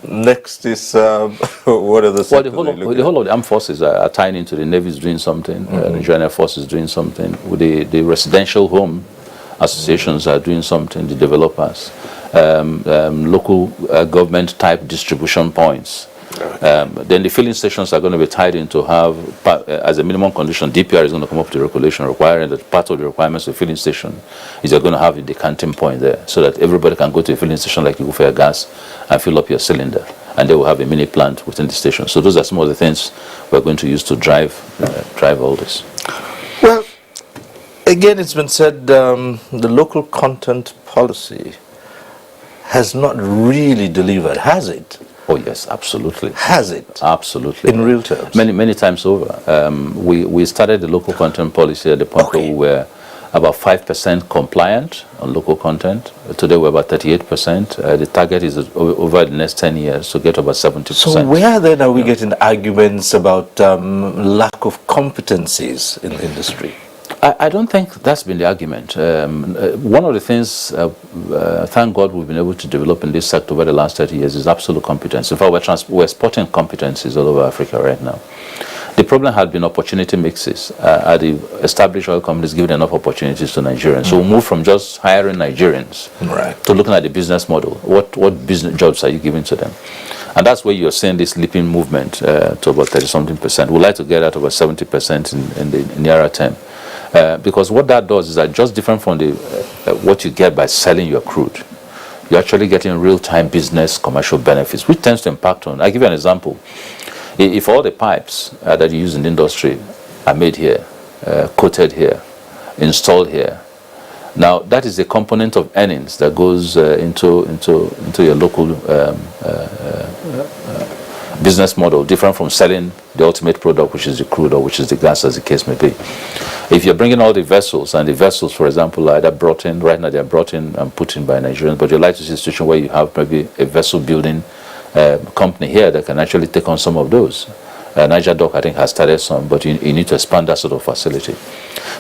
Next is what are the sectors? Well, the whole of the armed forces are tying into the Navy is doing something. The Nigerian Air Force is doing something. With the residential home associations are doing something. The developers. Local government type distribution points. Then the filling stations are going to be tied in to have, as a minimum condition, DPR is going to come up with the regulation requiring that part of the requirements of the filling station is you're going to have a decanting point there so that everybody can go to a filling station like you go for your gas and fill up your cylinder. And they will have a mini plant within the station. So those are some of the things we're going to use to drive all this. Well, again, it's been said the local content policy has not really delivered, has it? Oh yes, absolutely. Has it? Absolutely. In real terms? Many times over. We started the local content policy at the point where we were about 5% compliant on local content. Today we're about 38%. The target is over the next 10 years to get about 70%. So where then are we getting arguments about lack of competencies in the industry? I don't think that's been the argument. One of the things, thank God, we've been able to develop in this sector over the last 30 years is absolute competence. In fact, we're exporting competencies all over Africa right now. The problem had been opportunity mixes. Are the established oil companies giving enough opportunities to Nigerians? So we move from just hiring Nigerians to looking at the business model. What business jobs are you giving to them? And that's where you're seeing this leaping movement to about 30-something%. We'd like to get that over 70% in the nearer term. Because what that does is that just different from what you get by selling your crude. You're actually getting real-time business commercial benefits, which tends to impact on. I'll give you an example. If all the pipes that you use in the industry are made here, coated here, installed here, now that is a component of earnings that goes into your local business model, different from selling the ultimate product, which is the crude or which is the gas, as the case may be. If you're bringing all the vessels, and the vessels, for example, are either brought in, right now they're brought in and put in by Nigerians, but you'd like to see a situation where you have maybe a vessel building company here that can actually take on some of those. Niger Dock, I think, has started some, but you need to expand that sort of facility.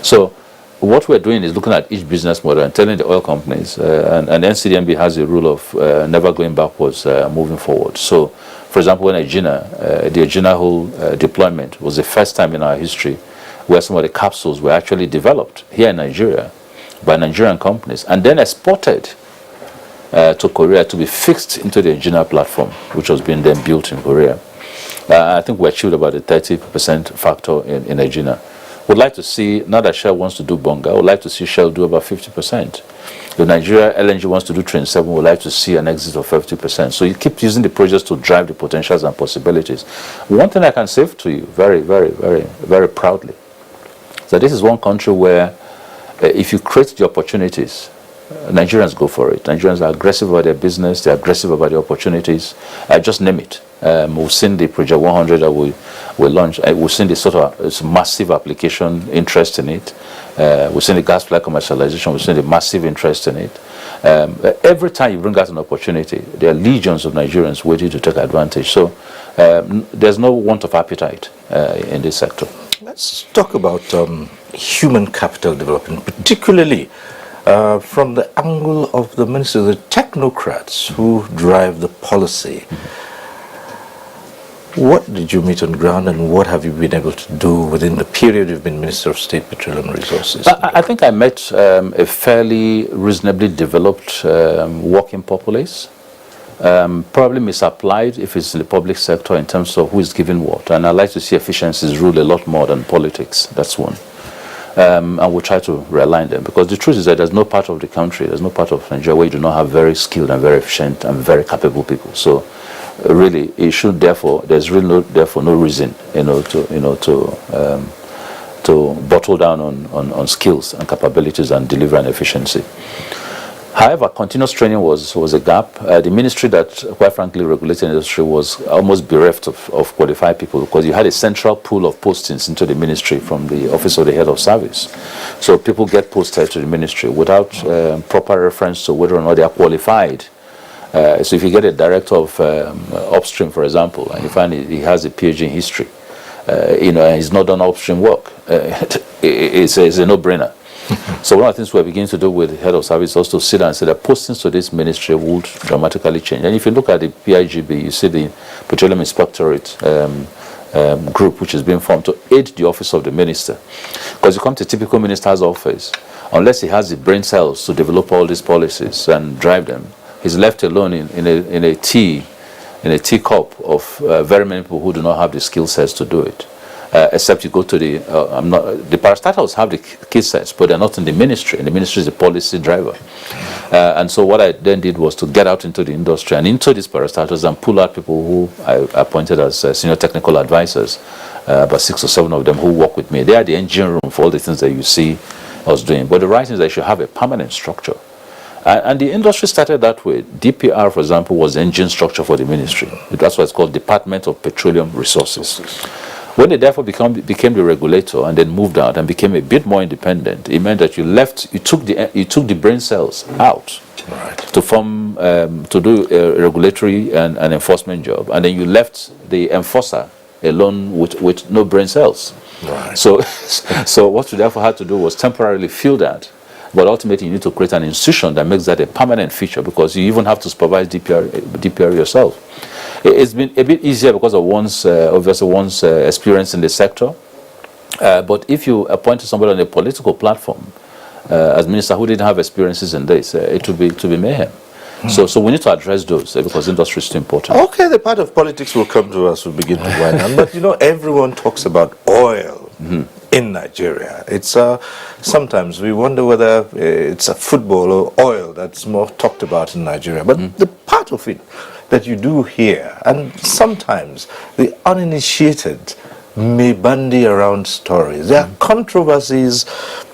So what we're doing is looking at each business model and telling the oil companies, and NCDMB has a rule of never going backwards, moving forward. So, for example, when the Egina whole deployment was the first time in our history where some of the capsules were actually developed here in Nigeria by Nigerian companies and then exported to Korea to be fixed into the Egina platform, which was being then built in Korea. I think we achieved about a 30% factor in Egina. We'd like to see, now that Shell wants to do Bonga, we'd like to see Shell do about 50%. If Nigeria LNG wants to do Train 7, we'd like to see an exit of 50%. So you keep using the projects to drive the potentials and possibilities. One thing I can say to you very, very, very, very proudly is that this is one country where if you create the opportunities Nigerians go for it. Nigerians are aggressive about their business. They're aggressive about the opportunities. Just name it. We've seen the Project 100 that we launched. We've seen the sort of massive application interest in it. We've seen the gas flight commercialization. We've seen the massive interest in it. Every time you bring out an opportunity, there are legions of Nigerians waiting to take advantage. So there's no want of appetite in this sector. Let's talk about human capital development, particularly from the angle of the minister, the technocrats who drive the policy. What did you meet on ground, and what have you been able to do within the period you've been Minister of State Petroleum Resources? I think I met a fairly reasonably developed working populace, probably misapplied if it's in the public sector in terms of who is giving what. And I like to see efficiencies rule a lot more than politics. That's one. And we'll try to realign them, because the truth is that there's no part of the country, there's no part of Nigeria where you do not have very skilled and very efficient and very capable people. So really, it should therefore, there's really no reason, to bottle down on skills and capabilities and delivery and efficiency. However, continuous training was a gap. The ministry that, quite frankly, regulated industry was almost bereft of qualified people, because you had a central pool of postings into the ministry from the office of the head of service. So people get posted to the ministry without proper reference to whether or not they are qualified. So if you get a director of upstream, for example, and you find he has a PhD in history, and he's not done upstream work, it's a no-brainer. So one of the things we're beginning to do with the head of service is also sit down and say that postings to this ministry would dramatically change. And if you look at the PIGB, you see the Petroleum Inspectorate group, which is being formed to aid the office of the minister. Because you come to a typical minister's office, unless he has the brain cells to develop all these policies and drive them, he's left alone in a teacup of very many people who do not have the skill sets to do it. Except you go to the parastatals have the key sets, but they're not in the ministry, and the ministry is the policy driver. And so what I then did was to get out into the industry and into these parastatals and pull out people who I appointed as senior technical advisors, about 6 or 7 of them who work with me. They are the engine room for all the things that you see us doing. But the right thing is that you should have a permanent structure. And the industry started that way. DPR, for example, was the engine structure for the ministry. That's why it's called Department of Petroleum Resources. When they therefore became the regulator and then moved out and became a bit more independent, it meant that you took the brain cells out, right, to form to do a regulatory and an enforcement job, and then you left the enforcer alone with no brain cells. Right. So what you therefore had to do was temporarily fill that. But ultimately, you need to create an institution that makes that a permanent feature, because you even have to supervise DPR yourself. It's been a bit easier because of one's experience in the sector. But if you appointed somebody on a political platform as minister who didn't have experiences in this, it would be mayhem. So we need to address those because industry is too important. Okay, the part of politics will come to us. We'll begin to wind down. But everyone talks about oil. In Nigeria, it's sometimes we wonder whether it's a football or oil that's more talked about in Nigeria. But the part of it that you do hear, and sometimes the uninitiated may bandy around stories. There are controversies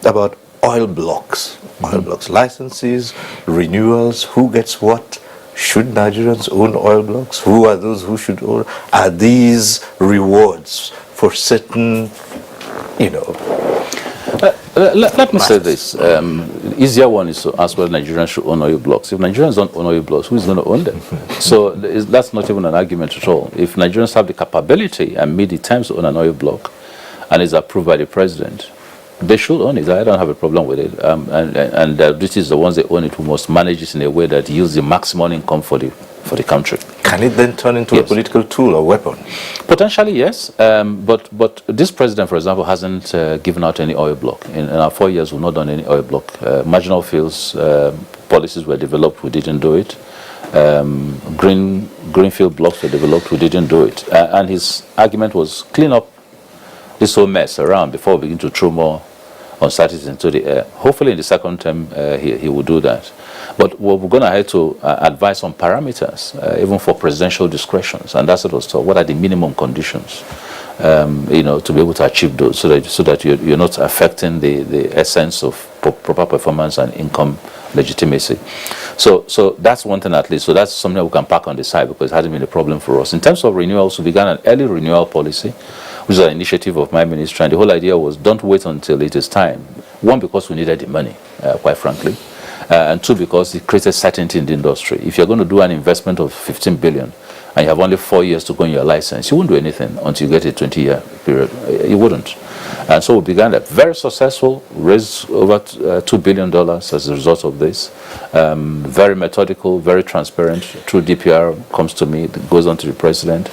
about oil blocks, licenses, renewals, who gets what. Should Nigerians own oil blocks? Who are those who should own? Are these rewards for certain let me say this. The easier one is to ask whether Nigerians should own oil blocks. If Nigerians don't own oil blocks, who is going to own them? So that's not even an argument at all. If Nigerians have the capability and meet the terms to own an oil block and is approved by the president, they should own it. I don't have a problem with it. And this is the ones that own it who must manage it in a way that yields the maximum income for the country. Can it then turn into a political tool or weapon? Potentially, yes. But this president, for example, hasn't given out any oil block. In our 4 years, we've not done any oil block. Marginal fields policies were developed, we didn't do it. Greenfield blocks were developed, we didn't do it. And his argument was clean up this whole mess around before we begin to throw more uncertainty into the air. Hopefully in the second term he will do that. But we're going to have to advise on parameters, even for presidential discretions, and that's what are the minimum conditions, to be able to achieve those, so that you're not affecting the essence of proper performance and income legitimacy. So that's one thing at least. So that's something we can park on the side because it hasn't been a problem for us. In terms of renewals, we began an early renewal policy, which is an initiative of my ministry, and the whole idea was don't wait until it is time. One, because we needed the money, quite frankly, and two, because it created certainty in the industry. If you're going to do an investment of 15 billion and you have only 4 years to go in your license, you won't do anything until you get a 20-year period. You wouldn't. And so we began that. Very successful, raised over $2 billion as a result of this. Very methodical, very transparent. Through DPR, comes to me, goes on to the president.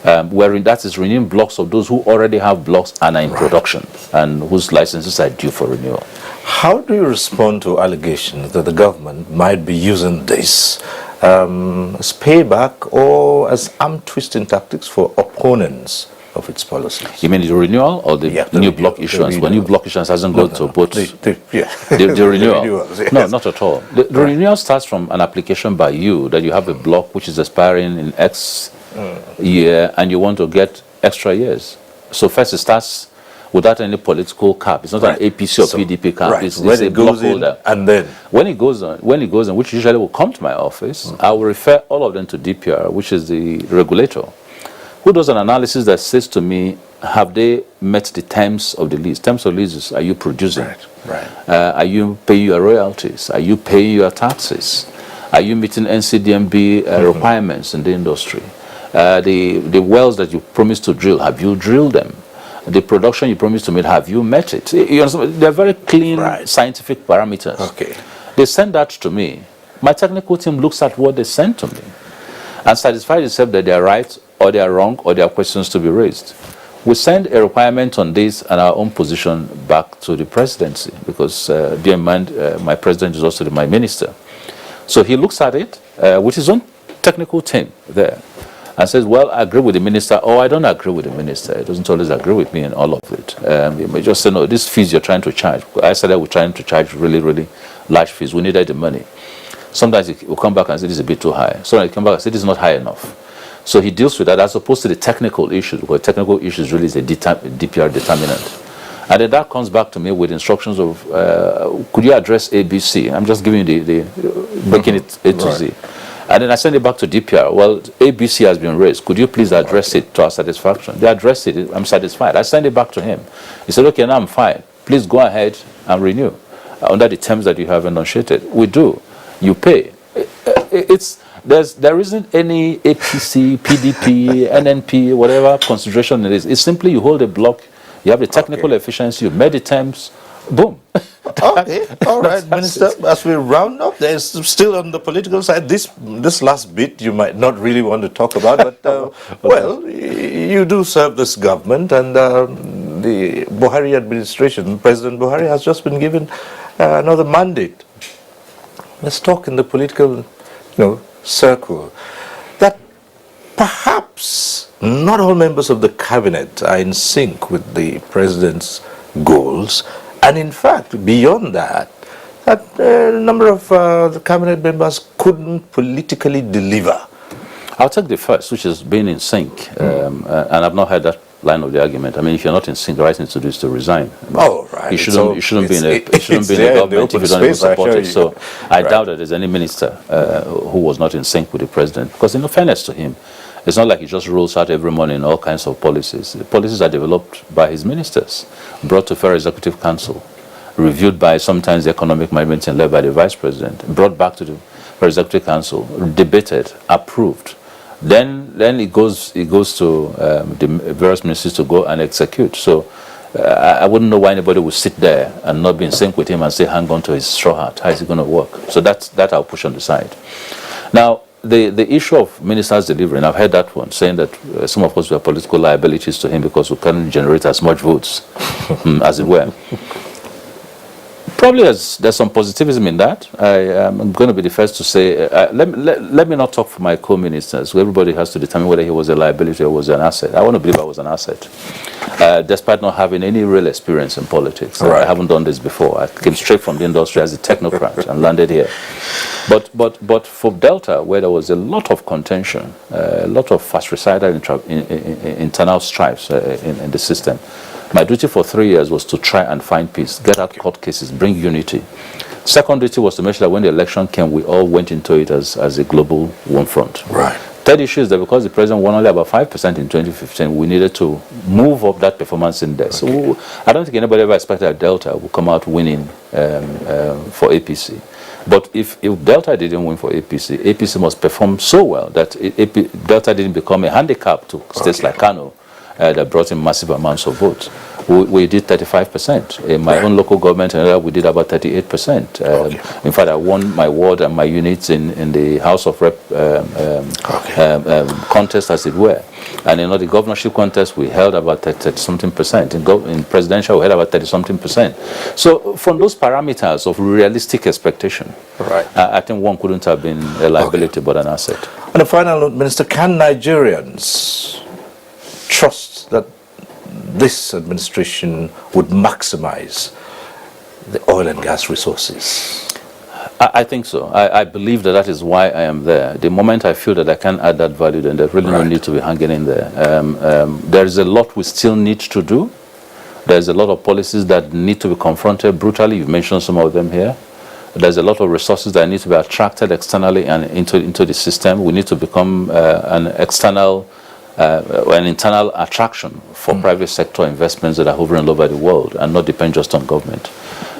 That is renewing blocks of those who already have blocks and are in production and whose licenses are due for renewal. How do you respond to allegations that the government might be using this as payback or as arm-twisting tactics for opponents of its policies? You mean the renewal or the new block issuance? When new block issuance hasn't gone to both the renewal? Yes. No, not at all. The renewal starts from an application by you that you have a block which is expiring in X year and you want to get extra years. So first it starts without any political cap. It's not an APC or PDP cap. It's a block holder. And then when it goes on, which usually will come to my office, I will refer all of them to DPR, which is the regulator, who does an analysis that says to me, have they met the terms of the lease? Terms of leases, are you producing? Are you paying your royalties? Are you paying your taxes? Are you meeting NCDMB requirements in the industry? The wells that you promised to drill, have you drilled them? The production you promised to meet, have you met it? You understand? They're very clean scientific parameters. Okay. They send that to me. My technical team looks at what they send to me and satisfies itself that they are right or they are wrong or there are questions to be raised. We send a requirement on this and our own position back to the presidency because, bear in mind, my president is also my minister. So he looks at it with his own technical team there and says, well, I agree with the minister, or I don't agree with the minister. He doesn't always agree with me in all of it. You may just say, no, these fees you're trying to charge. I said that we're trying to charge really, really large fees. We needed the money. Sometimes he will come back and say, this is a bit too high. Sometimes he come back and say, this is not high enough. So he deals with that as opposed to the technical issues, because technical issues really is a DPR determinant. And then that comes back to me with instructions of, could you address ABC? I'm just giving you breaking it A to Z. And then I send it back to DPR. Well, ABC has been raised. Could you please address it to our satisfaction? They addressed it. I'm satisfied. I send it back to him. He said, okay, now I'm fine. Please go ahead and renew under the terms that you have enunciated. We do. You pay. There isn't any APC, PDP, NNP, whatever consideration it is. It's simply you hold a block, you have the technical efficiency, you met the terms, boom. Okay, all right, Minister. As we round up, there's still on the political side. This last bit you might not really want to talk about, but well, you do serve this government, and the Buhari administration, President Buhari, has just been given another mandate. Let's talk in the political, circle. That perhaps not all members of the cabinet are in sync with the president's goals. And in fact, beyond that, a number of the cabinet members couldn't politically deliver. I'll take the first, which is being in sync. And I've not heard that line of the argument. I mean, if you're not in sync, the right thing to do is to resign. Oh, right. You shouldn't be in a government if you don't even support it. So I doubt that there's any minister who was not in sync with the president. Because in fairness to him, it's not like he just rolls out every morning all kinds of policies. The policies are developed by his ministers, brought to Federal Executive Council, reviewed by sometimes the economic management team led by the vice president, brought back to the Federal Executive Council, debated, approved. Then it goes to the various ministers to go and execute. So I wouldn't know why anybody would sit there and not be in sync with him and say, hang on to his straw hat. How is it going to work? So that I'll push on the side. Now, the issue of ministers delivering, I've heard that one, saying that some of us were political liabilities to him because we can't generate as much votes, as it were. Probably there's some positivism in that. I'm going to be the first to say, let me not talk for my co-ministers. Everybody has to determine whether he was a liability or was an asset. I want to believe I was an asset, despite not having any real experience in politics. Right. I haven't done this before. I came straight from the industry as a technocrat and landed here. But for Delta, where there was a lot of contention, a lot of fratricidal internal strifes in the system, my duty for 3 years was to try and find peace, get out court cases, bring unity, Second duty was to make sure that when the election came, we all went into it as a global one front. Right. Third issue is that because the president won only about 5% in 2015, we needed to move up that performance index. Okay. So I don't think anybody ever expected that Delta would come out winning for APC. But if Delta didn't win for APC, APC must perform so well that Delta didn't become a handicap to states like Kano that brought in massive amounts of votes. We did 35%. In my own local government, we did about 38%. In fact, I won my ward and my units in the House of Rep contest, as it were. And in the governorship contest, we held about 30-something%. In presidential, we held about 30-something%. So from those parameters of realistic expectation, I think one couldn't have been a liability but an asset. On a final note, Minister, can Nigerians trust that this administration would maximize the oil and gas resources? I think so. I believe that is why I am there. The moment I feel that I can add that value, then there's really no need to be hanging in there. There is a lot we still need to do. There's a lot of policies that need to be confronted brutally. You've mentioned some of them here. There's a lot of resources that need to be attracted externally and into the system. We need to become an internal attraction for private sector investments that are hovering all over the world and not depend just on government.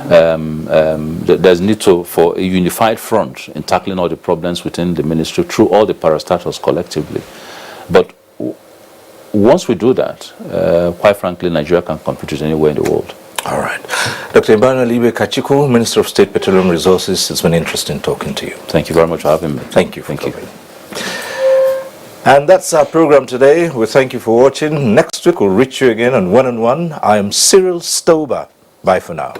There's need for a unified front in tackling all the problems within the ministry through all the parastatals collectively. But once we do that, quite frankly, Nigeria can compete with anywhere in the world. All right. Dr. Emmanuel Ibekachikwu, Minister of State Petroleum Resources, it's been interesting talking to you. Thank you very much for having me. Thank you. Thank you. And that's our program today. We thank you for watching. Next week we'll reach you again on One on One. I am Cyril Stober. Bye for now.